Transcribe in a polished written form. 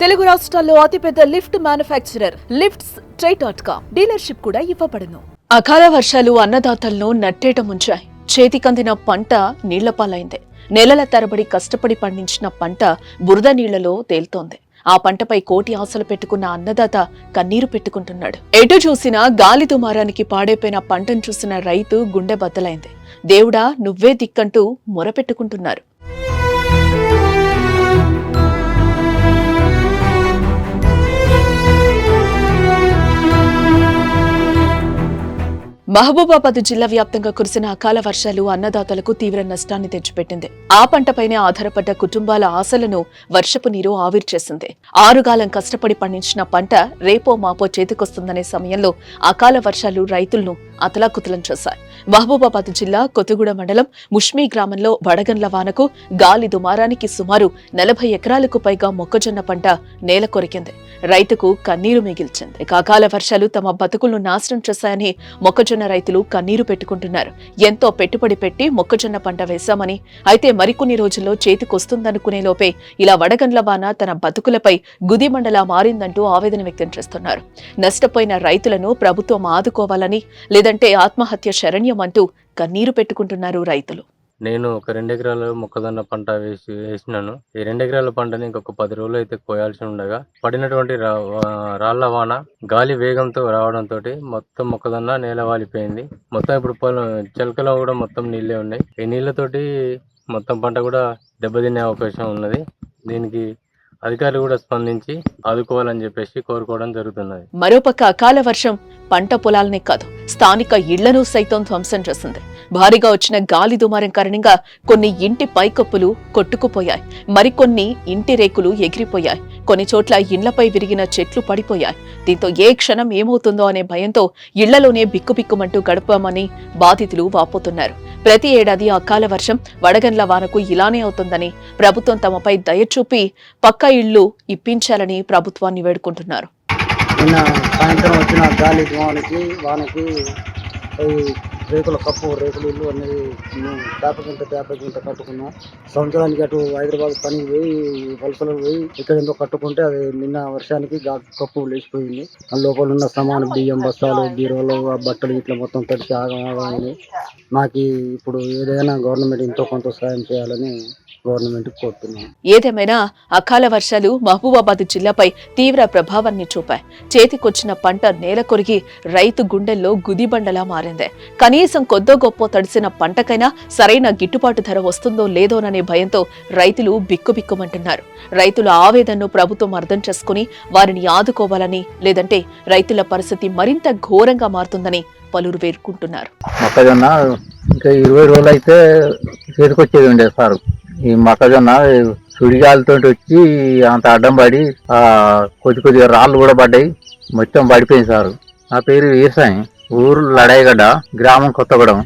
తెలుగు రాష్ట్రాల్లో అతిపెద్ద lift manufacturer lifts ట్రై.com dealership కూడా ఇవ్వబడును. అకాల వర్షాలు అన్నదాతలను నట్టేట ముంచాయి. చేతికందిన పంట నీళ్లపాలైంది. నెలల తరబడి కష్టపడి పండించిన పంట బురద నీళ్లలో తేలుతోంది. ఆ పంటపై కోటి ఆశలు పెట్టుకున్న అన్నదాత కన్నీరు పెట్టుకుంటున్నాడు. ఎటు చూసినా గాలి దుమారానికి పాడైపోయిన పంటను చూసిన రైతు గుండె బద్దలైంది. దేవుడా నువ్వే దిక్కంటూ మొరపెట్టుకుంటున్నారు. మహబూబాబాద్ జిల్లా వ్యాప్తంగా కురిసిన అకాల వర్షాలు అన్నదాతలకు తీవ్ర నష్టాన్ని తెచ్చిపెట్టింది. ఆ పంటపైనే ఆధారపడ్డ కుటుంబాల ఆశలను వర్షపు నీరు ఆవిరి చేసింది. ఆరుగాలం కష్టపడి పండించిన పంట రేపో మాపో చేతికొస్తుందనే సమయంలో అకాల వర్షాలు రైతులను అతలాకుతలం చేశాయి. మహబూబాబాద్ జిల్లా కొత్తగూడ మండలం ముష్మీ గ్రామంలో వడగండ్ల వానకు గాలి దుమారానికి సుమారు 40 ఎకరాలకు పైగా మొక్కజొన్న పంట నేల కొరికింది. రైతుకు కన్నీరు మిగిల్చింది. అకాల వర్షాలు తమ బతుకులను నాశనం చేశాయని మొక్కజొన్న రైతులు కన్నీరు పెట్టుకుంటున్నారు. ఎంతో పెట్టుబడి పెట్టి మొక్కజొన్న పంట వేశామని, అయితే మరికొన్ని రోజుల్లో చేతికొస్తుందనుకునే లోపే ఇలా వడగండ్ల వాన తన బతుకులపై గుదిమండలా మారిందంటూ ఆవేదన వ్యక్తం చేస్తున్నారు. నష్టపోయిన రైతులను ప్రభుత్వం ఆదుకోవాలని, లేదంటే ఆత్మహత్య శరణ్యమంటూ కన్నీరు పెట్టుకుంటున్నారు రైతులు. నేను ఒక 2 ఎకరాలు మొక్కజొన్న పంట వేసినాను. ఈ 2 ఎకరాల పంటని ఇంకొక 10 రోజులు అయితే కోయాల్సి ఉండగా పడినటువంటి రాళ్ల వాన గాలి వేగంతో రావడంతో మొత్తం మొక్కజొన్న నేల వాలిపోయింది. మొత్తం ఇప్పుడు చిలకలో కూడా మొత్తం నీళ్ళే ఉన్నాయి. ఈ నీళ్లతోటి మొత్తం పంట కూడా దెబ్బతినే అవకాశం ఉన్నది. దీనికి అధికారులు కూడా స్పందించి ఆదుకోవాలని చెప్పేసి కోరుకోవడం జరుగుతున్నది. మరోపక్క అకాల వర్షం పంట పొలాలనే కాదు, స్థానిక ఇళ్లను సైతం ధ్వంసం చేసింది. భారీగా వచ్చిన గాలి దుమారం కారణంగా కొన్ని ఇంటి పైకప్పులు కొట్టుకుపోయాయి. మరికొన్ని ఇంటి రేకులు ఎగిరిపోయాయి. కొన్ని చోట్ల ఇళ్లపై విరిగిన చెట్లు పడిపోయాయి. దీంతో ఏ క్షణం ఏమవుతుందో అనే భయంతో ఇళ్లలోనే బిక్కుబిక్కుమంటూ గడపామని బాధితులు వాపోతున్నారు. ప్రతి ఏడాది అకాల వర్షం వడగండ్ల వానకు ఇలానే అవుతుందని, ప్రభుత్వం తమపై దయ చూపి పక్కా ఇళ్లు ఇప్పించాలని ప్రభుత్వాన్ని వేడుకుంటున్నారు. నిన్న సాయంత్రం వచ్చిన గాలి వానకి రేకులు ఇల్లు అనేది పేప కట్టుకున్నాం. సంవత్సరానికి అటు హైదరాబాద్ పనికి పోయి వలసలకు పోయి ఇక్కడ ఎంతో కట్టుకుంటే అది నిన్న వర్షానికి కప్పు లేచిపోయింది. లోపల ఉన్న సామాను బియ్యం బస్తాలు బీరోలు బట్టలు ఇట్లా మొత్తం తడిసి ఆగమైంది. నాకు ఇప్పుడు ఏదైనా గవర్నమెంట్ ఎంతో కొంత సాయం చేయాలని గవర్నమెంట్ కోరుతున్నాం. ఏదేమైనా అకాల వర్షాలు మహబూబాబాద్ జిల్లాపై తీవ్ర ప్రభావాన్ని చూపాయి. చేతికొచ్చిన పంట నేల కొరిగి రైతు గుండెల్లో గుదిబండలా మారింది. కనీసం కొద్దో గొప్ప తడిసిన పంటకైనా సరైన గిట్టుబాటు ధర వస్తుందో లేదోననే భయంతో రైతులు బిక్కుబిక్కుమంటున్నారు. రైతుల ఆవేదనను ప్రభుత్వం అర్థం చేసుకుని వారిని ఆదుకోవాలని, లేదంటే రైతుల పరిస్థితి మరింత ఘోరంగా మారుతుందని పలువురు వేడుకుంటున్నారు. మొక్కజొన్న ఇంకా 20 రోజులు అయితే చేతికొచ్చేది ఉండేది సార్. ఈ మొక్కజొన్న సుడిగాలతో వచ్చి అంత అడ్డం పడి కొద్దిగా రాళ్ళు కూడా పడ్డాయి. మొత్తం పడిపోయింది సార్. నా పేరు ఈసాయి, ఊరు లడాయిగడ్డ, గ్రామం కొత్తగూడెం.